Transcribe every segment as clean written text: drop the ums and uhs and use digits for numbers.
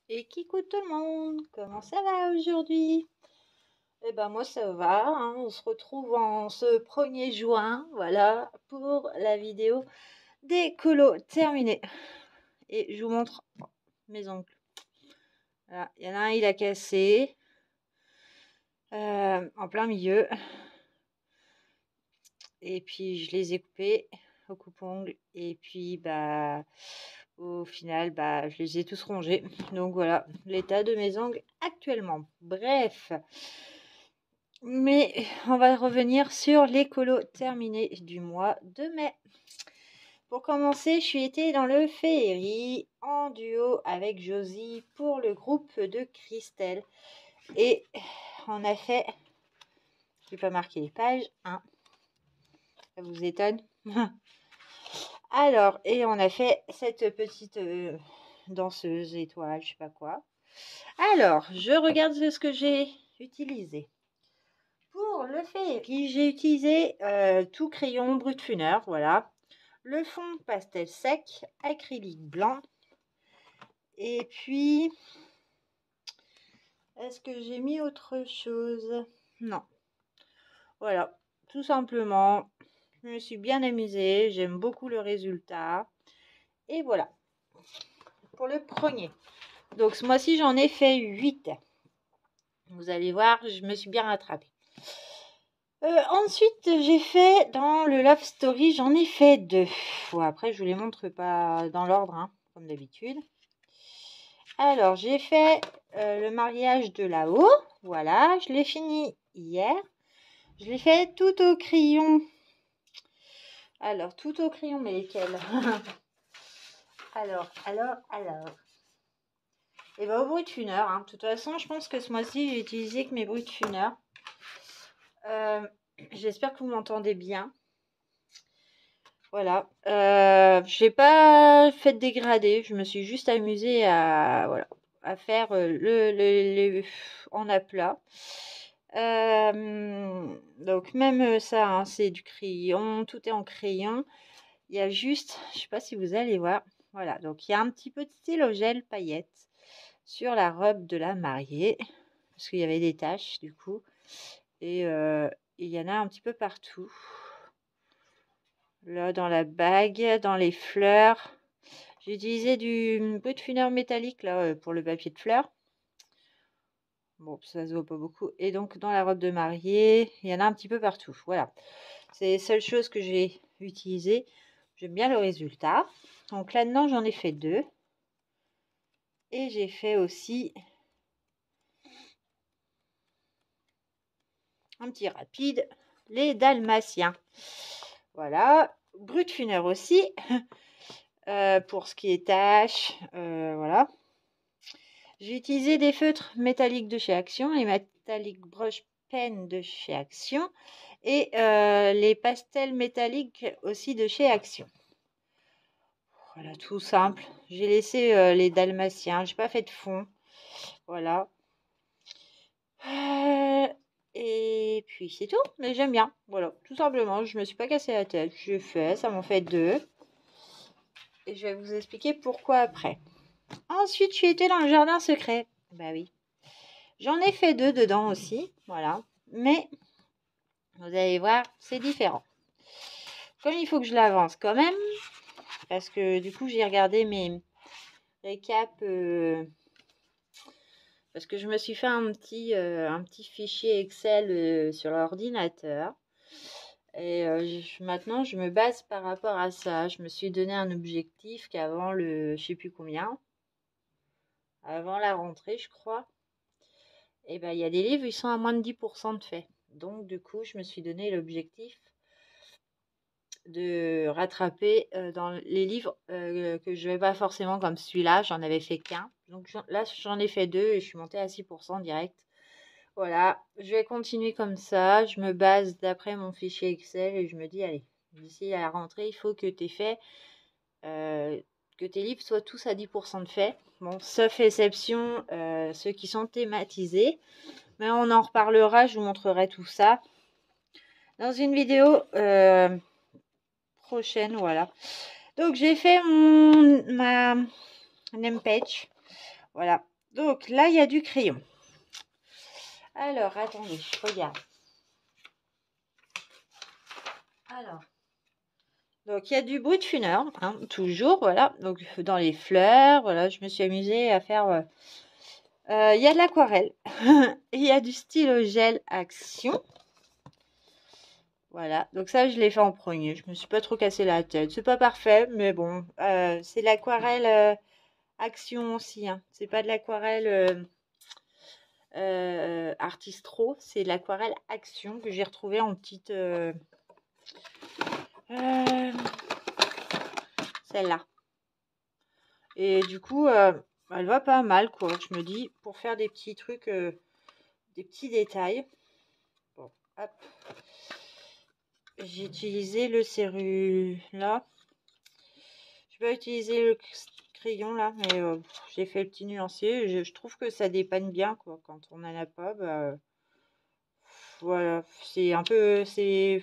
Et coucou tout le monde, comment ça va aujourd'hui? Eh ben moi ça va, hein, on se retrouve en ce 1er juin, voilà, pour la vidéo des colos terminés. Et je vous montre mes ongles. Voilà, il y en a un, il a cassé en plein milieu. Et puis je les ai coupés au coupe-ongles. Et puis bah au final, bah, je les ai tous rongés. Donc voilà, l'état de mes ongles actuellement. Bref. Mais on va revenir sur les colos terminés du mois de mai. Pour commencer, je suis été dans le Féerie en duo avec Josie pour le groupe de Christelle. Et on a fait... Je n'ai pas marqué les pages, hein. Ça vous étonne? Alors, et on a fait cette petite danseuse étoile, je sais pas quoi. Alors, je regarde ce que j'ai utilisé. Pour le Féerie, j'ai utilisé tout crayon Brutfuner, voilà. Le fond pastel sec, acrylique blanc. Et puis, est-ce que j'ai mis autre chose? Non. Voilà, tout simplement, je me suis bien amusée, j'aime beaucoup le résultat. Et voilà, pour le premier. Donc ce mois-ci, j'en ai fait 8. Vous allez voir, je me suis bien rattrapée. Ensuite, j'ai fait dans le Love Story, j'en ai fait 2. Bon, après, je vous les montre pas dans l'ordre, hein, comme d'habitude. Alors, j'ai fait le mariage de là-haut. Voilà, je l'ai fini hier. Je l'ai fait tout au crayon. Alors, tout au crayon, mais lesquels? alors. Et bien, au Brutfuner. Hein. De toute façon, je pense que ce mois-ci, j'ai utilisé que mes Brutfuner. J'espère que vous m'entendez bien. Voilà. J'ai pas fait de dégradé. Je me suis juste amusée à, voilà, à faire en aplat. Donc même ça, hein, c'est du crayon. Tout est en crayon. Il y a juste, je sais pas si vous allez voir. Voilà. Donc il y a un petit peu de stylo gel paillettes sur la robe de la mariée. Parce qu'il y avait des taches du coup. Et il y en a un petit peu partout. Là, dans la bague, dans les fleurs. J'ai utilisé du Brutfuner métallique là pour le papier de fleurs. Bon, ça se voit pas beaucoup. Et donc, dans la robe de mariée, il y en a un petit peu partout. Voilà. C'est les seules choses que j'ai utilisées. J'aime bien le résultat. Donc là-dedans, j'en ai fait 2. Et j'ai fait aussi un petit rapide, les dalmatiens. Voilà. Brutfuner aussi. Pour ce qui est tâches, voilà. J'ai utilisé des feutres métalliques de chez Action, les Metallic Brush Pen de chez Action et les pastels métalliques aussi de chez Action. Voilà, tout simple. J'ai laissé les dalmatiens, j'ai pas fait de fond. Voilà. Et puis c'est tout, mais j'aime bien. Voilà, tout simplement, je me suis pas cassé la tête. J'ai fait, ça m'en fait 2. Et je vais vous expliquer pourquoi après. Ensuite, je suis été dans le jardin secret. Bah oui. J'en ai fait 2 dedans aussi. Voilà. Mais, vous allez voir, c'est différent. Comme il faut que je l'avance quand même. Parce que du coup, j'ai regardé mes récaps. Parce que je me suis fait un petit fichier Excel sur l'ordinateur. Et maintenant, je me base par rapport à ça. Je me suis donné un objectif qu'avant je sais plus combien. Avant la rentrée, je crois. Et ben, il y a des livres, ils sont à moins de 10% de fait. Donc, du coup, je me suis donné l'objectif de rattraper dans les livres que je vais pas forcément comme celui-là. J'en avais fait qu'un. Donc, là, j'en ai fait 2 et je suis montée à 6% direct. Voilà, je vais continuer comme ça. Je me base d'après mon fichier Excel et je me dis, allez, d'ici à la rentrée, il faut que tu aies fait, que tes livres soient tous à 10% de fait. Bon, sauf exception, ceux qui sont thématisés. Mais on en reparlera, je vous montrerai tout ça dans une vidéo prochaine, voilà. Donc j'ai fait ma name page, voilà. Donc là, il y a du crayon. Alors, attendez, je regarde. Alors, donc il y a du brut funner, hein, toujours, voilà. Donc dans les fleurs, voilà, je me suis amusée à faire. Il y a de l'aquarelle, il y a du stylo gel action. Voilà, donc ça je l'ai fait en premier. Je me suis pas trop cassé la tête. C'est pas parfait, mais bon, c'est de l'aquarelle action aussi. Hein. C'est pas de l'aquarelle Artistro, c'est de l'aquarelle action que j'ai retrouvé en petite. Celle-là. Et du coup, elle va pas mal, quoi. Je me dis, pour faire des petits trucs, des petits détails. Bon, hop. J'ai utilisé le là. Je vais utiliser le crayon là, mais j'ai fait le petit nuancier. Je trouve que ça dépanne bien, quoi. Quand on en a pas, bah, voilà, c'est un peu, ouais,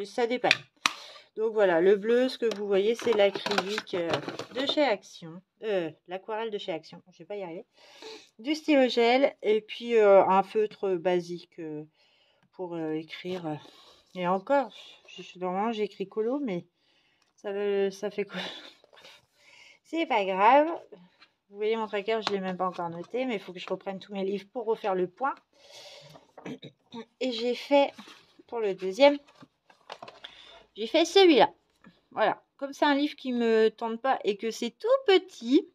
ça dépanne. Donc voilà, le bleu, ce que vous voyez, c'est l'acrylique de chez Action. L'aquarelle de chez Action, je vais pas y arriver. Du stylo gel et puis un feutre basique pour écrire. Et encore, normalement j'écris colo, mais ça fait quoi? C'est pas grave. Vous voyez mon tracker, je ne l'ai même pas encore noté, mais il faut que je reprenne tous mes livres pour refaire le point. Et j'ai fait, pour le deuxième, j'ai fait celui-là. Voilà, comme c'est un livre qui me tente pas et que c'est tout petit,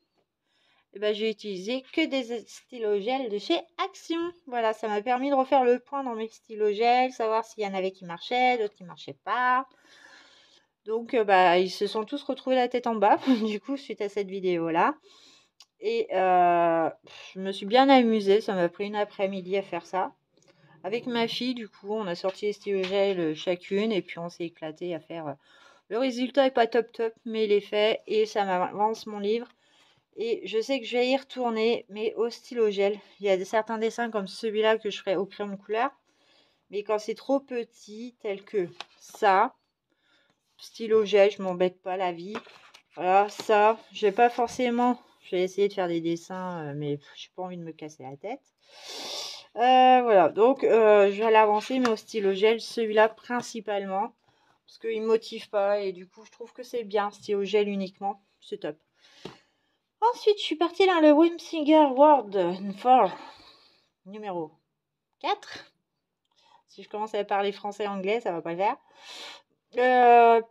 eh ben, j'ai utilisé que des stylos gel de chez Action. Voilà, ça m'a permis de refaire le point dans mes stylos gel, savoir s'il y en avait qui marchaient, d'autres qui marchaient pas. Donc, bah, ils se sont tous retrouvés la tête en bas, du coup, suite à cette vidéo-là. Et je me suis bien amusée, ça m'a pris une après-midi à faire ça. Avec ma fille, du coup, on a sorti les stylos gel chacune et puis on s'est éclaté à faire. Le résultat est pas top top, mais il est fait et ça m'avance mon livre. Et je sais que je vais y retourner, mais au stylo gel. Il y a certains dessins comme celui-là que je ferai au crayon de couleur. Mais quand c'est trop petit, tel que ça, stylo gel, je m'embête pas la vie. Voilà, ça, je vais pas forcément. Je vais essayer de faire des dessins, mais j'ai pas envie de me casser la tête. Voilà, donc je vais aller avancer, mais au stylo gel, celui-là principalement. Parce qu'il ne motive pas et du coup, je trouve que c'est bien, stylo gel uniquement. C'est top. Ensuite, je suis partie dans le Wimsinger World for numéro 4. Si je commence à parler français et anglais, ça va pas le faire.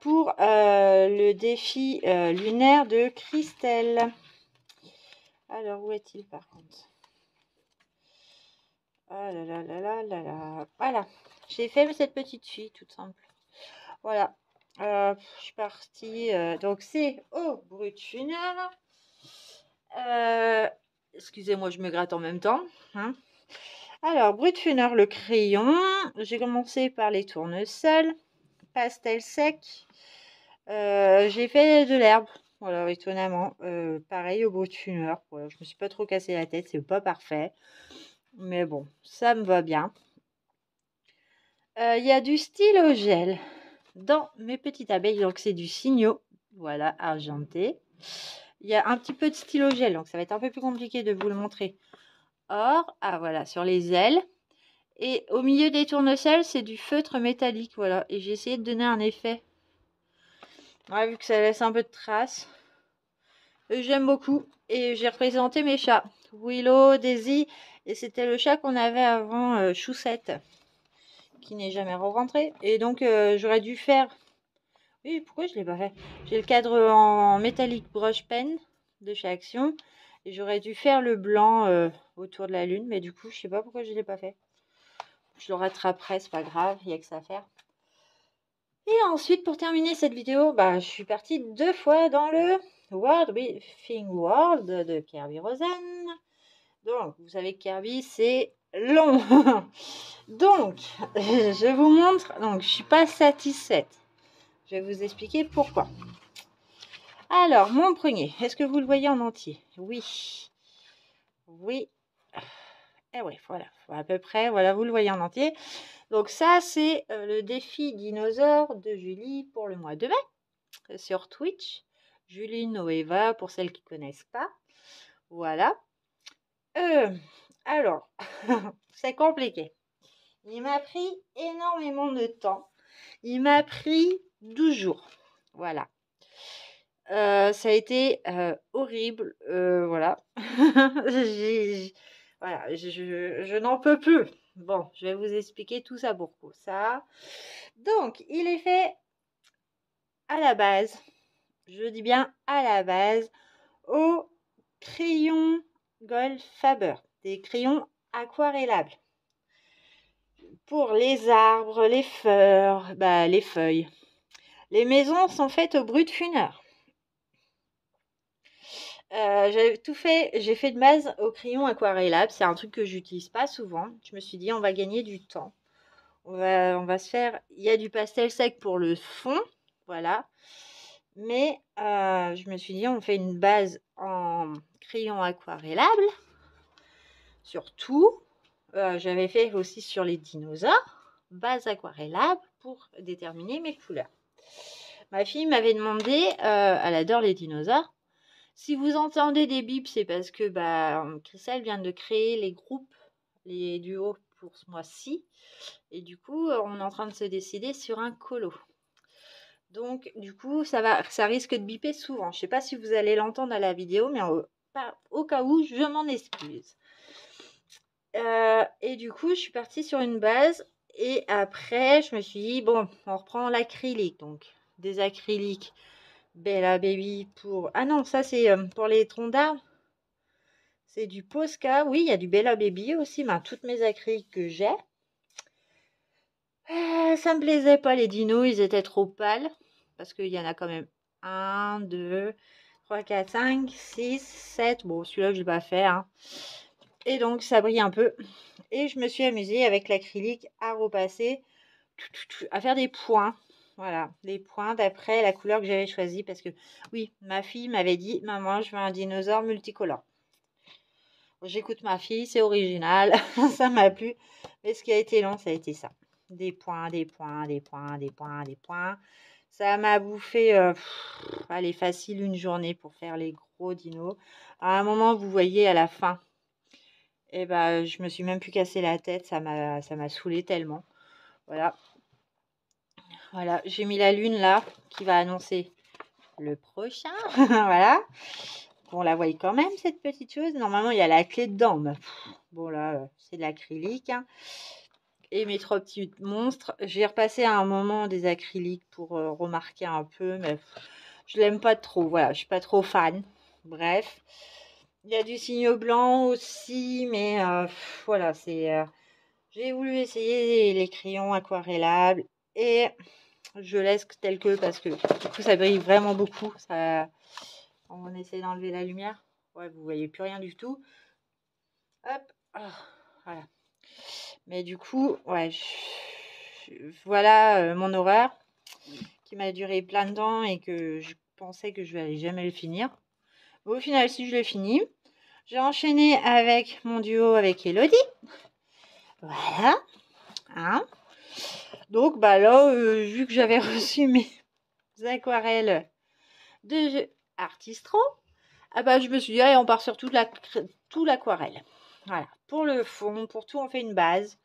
Pour le défi lunaire de Christelle. Alors, où est-il par contre? Ah là là là là là là. Voilà. J'ai fait cette petite fille toute simple. Voilà. Je suis partie. Donc, c'est au brut funèbre. Excusez-moi, je me gratte en même temps. Hein. Alors, brut funèbre, le crayon. J'ai commencé par les tournesols. Pastel sec. J'ai fait de l'herbe. Voilà, étonnamment. Pareil au brut funèbre. Voilà, je me suis pas trop cassé la tête. C'est pas parfait. Mais bon, ça me va bien. Il y a du stylo gel dans mes petites abeilles. Donc, c'est du Signo. Voilà, argenté. Il y a un petit peu de stylo gel. Donc, ça va être un peu plus compliqué de vous le montrer. Or, ah voilà, sur les ailes. Et au milieu des tournesols, c'est du feutre métallique. Voilà. Et j'ai essayé de donner un effet. Ouais, vu que ça laisse un peu de traces. J'aime beaucoup. Et j'ai représenté mes chats. Willow, Daisy. Et c'était le chat qu'on avait avant, Choussette. Qui n'est jamais rentré. Et donc, j'aurais dû faire... Oui, pourquoi je ne l'ai pas fait? J'ai le cadre en métallique brush pen de chez Action. Et j'aurais dû faire le blanc autour de la lune. Mais du coup, je sais pas pourquoi je ne l'ai pas fait. Je le rattraperai, c'est pas grave. Il n'y a que ça à faire. Et ensuite, pour terminer cette vidéo, bah, je suis partie 2 fois dans le World Within World de Kerby Rosen. Donc, vous savez que Kerby, c'est long. Donc, je vous montre. Donc, je suis pas satisfaite. Je vais vous expliquer pourquoi. Alors, mon premier, est-ce que vous le voyez en entier? Oui. Oui. Et oui, voilà. À peu près, voilà, vous le voyez en entier. Donc, ça, c'est le défi dinosaure de Julie pour le mois de mai sur Twitch. Julie Noeva, pour celles qui ne connaissent pas. Voilà. Alors, c'est compliqué. Il m'a pris énormément de temps. Il m'a pris 12 jours. Voilà. Ça a été horrible. Voilà. Voilà, je n'en peux plus. Bon, je vais vous expliquer tout ça pour ça. Donc, il est fait à la base, je dis bien à la base, au crayon Gold Faber, des crayons aquarellables. Pour les arbres, les fleurs, les feuilles. Les maisons sont faites au brut funeur. J'ai tout fait, j'ai fait de base au crayon aquarellable. C'est un truc que j'utilise pas souvent. Je me suis dit, on va gagner du temps. On va se faire. Il y a du pastel sec pour le fond, voilà. Mais je me suis dit, on fait une base en crayon aquarellable. Surtout, j'avais fait aussi sur les dinosaures, base aquarellable pour déterminer mes couleurs. Ma fille m'avait demandé, elle adore les dinosaures. Si vous entendez des bips, c'est parce que Christelle vient de créer les groupes, les duos pour ce mois-ci. Et du coup, on est en train de se décider sur un colo. Donc, du coup, ça risque de biper souvent. Je ne sais pas si vous allez l'entendre à la vidéo, mais au cas où, je m'en excuse. Et du coup, je suis partie sur une base. Et après, je me suis dit, bon, on reprend l'acrylique. Donc, des acryliques Bella Baby pour... Ah non, ça, c'est pour les troncs d'arbres. C'est du Posca. Oui, il y a du Bella Baby aussi. Toutes mes acryliques que j'ai. Ça me plaisait pas, les dinos. Ils étaient trop pâles. Parce qu'il y en a quand même 1, 2, 3, 4, 5, 6, 7. Bon, celui-là, je ne l'ai pas fait. Hein. Et donc, ça brille un peu. Et je me suis amusée avec l'acrylique à repasser, à faire des points. Voilà, des points d'après la couleur que j'avais choisie. Parce que, oui, ma fille m'avait dit, maman, je veux un dinosaure multicolore. J'écoute ma fille, c'est original. Ça m'a plu. Mais ce qui a été long, ça a été ça. Des points, des points, des points, des points, des points. Ça m'a bouffé, allez, facile une journée pour faire les gros dinos. À un moment, vous voyez, à la fin, je me suis même plus cassé la tête. Ça m'a saoulé tellement. Voilà. Voilà, j'ai mis la lune là, qui va annoncer le prochain. Voilà. On la voit quand même, cette petite chose. Normalement, il y a la clé dedans. Mais bon, là, c'est de l'acrylique. Hein. Et mes 3 petits monstres. J'ai repassé à un moment des acryliques pour remarquer un peu. Mais je l'aime pas trop. Voilà, je suis pas trop fan. Bref. Il y a du signe blanc aussi. Mais voilà, c'est... j'ai voulu essayer les crayons aquarellables. Et je laisse tel que parce que du coup, ça brille vraiment beaucoup. Ça... On essaie d'enlever la lumière. Ouais, vous voyez plus rien du tout. Hop. Oh, voilà. Mais du coup, ouais. Voilà mon horreur qui m'a duré plein de temps et que je pensais que je n'allais jamais le finir. Au final, si je l'ai fini, j'ai enchaîné avec mon duo avec Elodie. Voilà. Hein. Donc, là, vu que j'avais reçu mes aquarelles de Artistro, je me suis dit, allez, on part sur tout l'aquarelle. Voilà. Pour le fond, pour tout, on fait une base.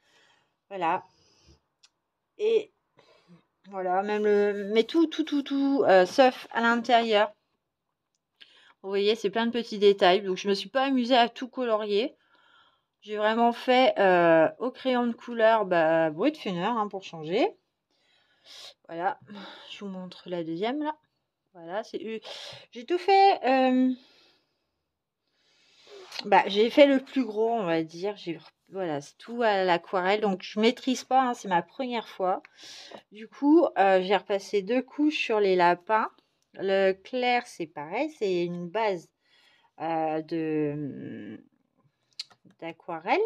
Voilà. Et voilà, même mais tout, sauf à l'intérieur. Vous voyez, c'est plein de petits détails. Donc, je me suis pas amusée à tout colorier. J'ai vraiment fait au crayon de couleur Brut Funeur hein, pour changer. Voilà. Je vous montre la deuxième, là. Voilà, j'ai tout fait... j'ai fait le plus gros, on va dire. Voilà, c'est tout à l'aquarelle. Donc, je maîtrise pas, hein, c'est ma première fois. Du coup, j'ai repassé 2 couches sur les lapins. Le clair, c'est pareil, c'est une base d'aquarelle.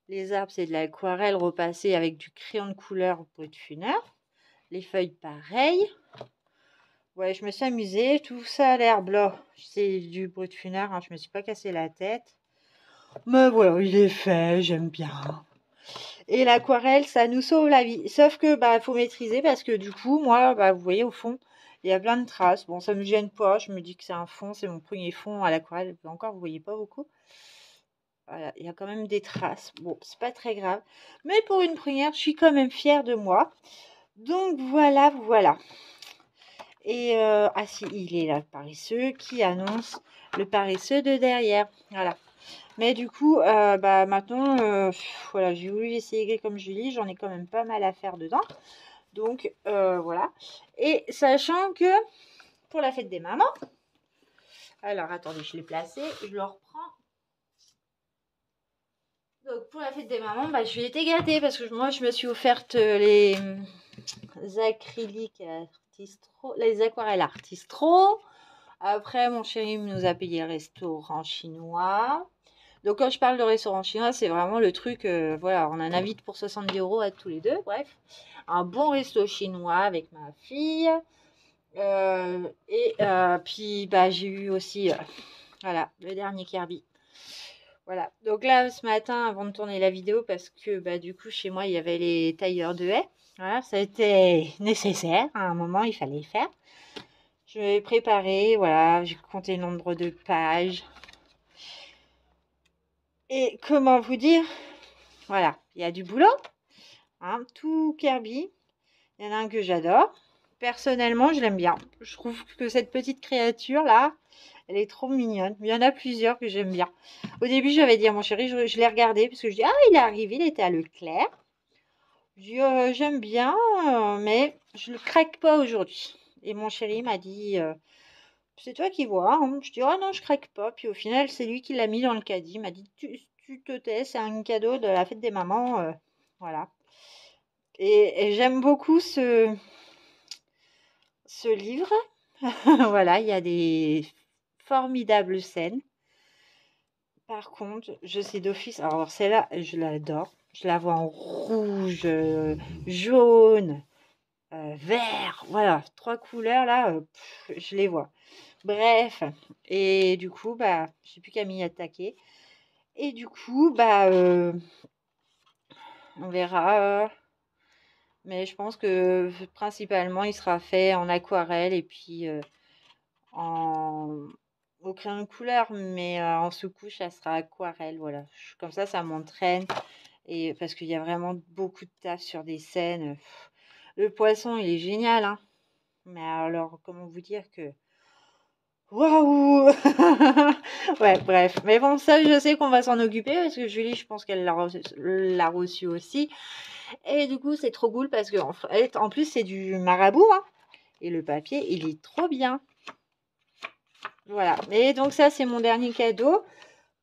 Les arbres, c'est de l'aquarelle repassée avec du crayon de couleur Brut Funeur. Les feuilles, pareil. Ouais, je me suis amusée. Tout ça a l'air blanc. C'est du Brut Funeur, hein, je me suis pas cassé la tête. Mais voilà, il est fait, j'aime bien. Et l'aquarelle, ça nous sauve la vie. Sauf que, faut maîtriser parce que du coup, moi, vous voyez, au fond, il y a plein de traces. Bon, ça me gêne pas. Je me dis que c'est un fond, c'est mon premier fond à l'aquarelle. Encore, vous voyez pas beaucoup. Voilà, il y a quand même des traces. Bon, c'est pas très grave. Mais pour une première, je suis quand même fière de moi. Donc voilà, voilà. Et ah si, il est là, le paresseux, qui annonce le paresseux de derrière. Voilà. Mais du coup, bah maintenant, voilà, j'ai voulu essayer comme Julie. J'en ai quand même pas mal à faire dedans. Donc voilà. Et sachant que pour la fête des mamans, alors attendez, je l'ai placé, je le reprends. Donc pour la fête des mamans, bah, je vais été gâtée parce que moi je me suis offerte les acryliques Artistro, les aquarelles Artistro. Après mon chéri nous a payé le restaurant chinois. Donc quand je parle de restaurant chinois, c'est vraiment le truc, voilà, on en invite pour 70 € à tous les deux, bref. Un bon resto chinois avec ma fille. Et puis bah, j'ai eu aussi, voilà, le dernier Kirby. Voilà, donc là ce matin avant de tourner la vidéo parce que bah, du coup chez moi il y avait les tailleurs de haies. Voilà, ça a été nécessaire, à un moment il fallait le faire. Je vais préparer, voilà, j'ai compté le nombre de pages. Et comment vous dire, voilà, il y a du boulot, hein, tout Kirby. Il y en a un que j'adore. Personnellement, je l'aime bien. Je trouve que cette petite créature là, elle est trop mignonne. Il y en a plusieurs que j'aime bien. Au début, j'avais dit à mon chéri, je l'ai regardé parce que je dis, ah, il est arrivé, il était à Leclerc. Je dis, j'aime bien, mais je le craque pas aujourd'hui. Et mon chéri m'a dit, c'est toi qui vois, hein. Je dis, oh non, je craque pas. Puis au final, c'est lui qui l'a mis dans le caddie. Il m'a dit, tu te tais, c'est un cadeau de la fête des mamans. Voilà. Et j'aime beaucoup ce livre. Voilà, il y a des formidables scènes. Par contre, je sais d'office, alors celle-là, je l'adore. Je la vois en rouge, jaune, vert. Voilà, 3 couleurs là, je les vois. Bref, et du coup, bah, j'ai plus qu'à m'y attaquer. Et du coup, bah, on verra. Mais je pense que principalement, il sera fait en aquarelle et puis au crayon de couleur. Mais en sous-couche, ça sera aquarelle. Voilà. Comme ça m'entraîne. Et parce qu'il y a vraiment beaucoup de taf sur des scènes. Le poisson, il est génial, hein. Mais alors, comment vous dire que... Waouh. Ouais, bref. Mais bon, ça, je sais qu'on va s'en occuper parce que Julie, je pense qu'elle l'a reçu aussi. Et du coup, c'est trop cool parce que en plus, c'est du marabout, hein. Et le papier, il est trop bien. Voilà. Et donc ça, c'est mon dernier cadeau.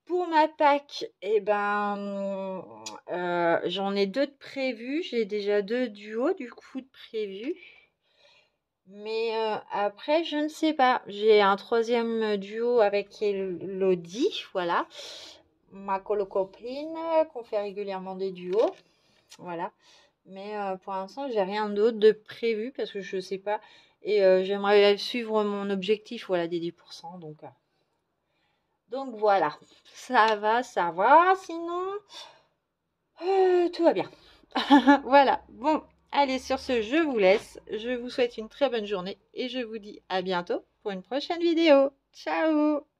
Pour ma Pâques, eh ben, j'en ai 2 de prévus. J'ai déjà 2 duos du coup de prévus. Mais après, je ne sais pas. J'ai un 3e duo avec Elodie, voilà. Ma colocopine, qu'on fait régulièrement des duos. Voilà. Mais pour l'instant, j'ai rien d'autre de prévu parce que je ne sais pas. Et j'aimerais suivre mon objectif, voilà, des 10%. Donc voilà. Ça va, ça va. Sinon, tout va bien. Voilà. Bon, allez, sur ce, je vous laisse. Je vous souhaite une très bonne journée et je vous dis à bientôt pour une prochaine vidéo. Ciao!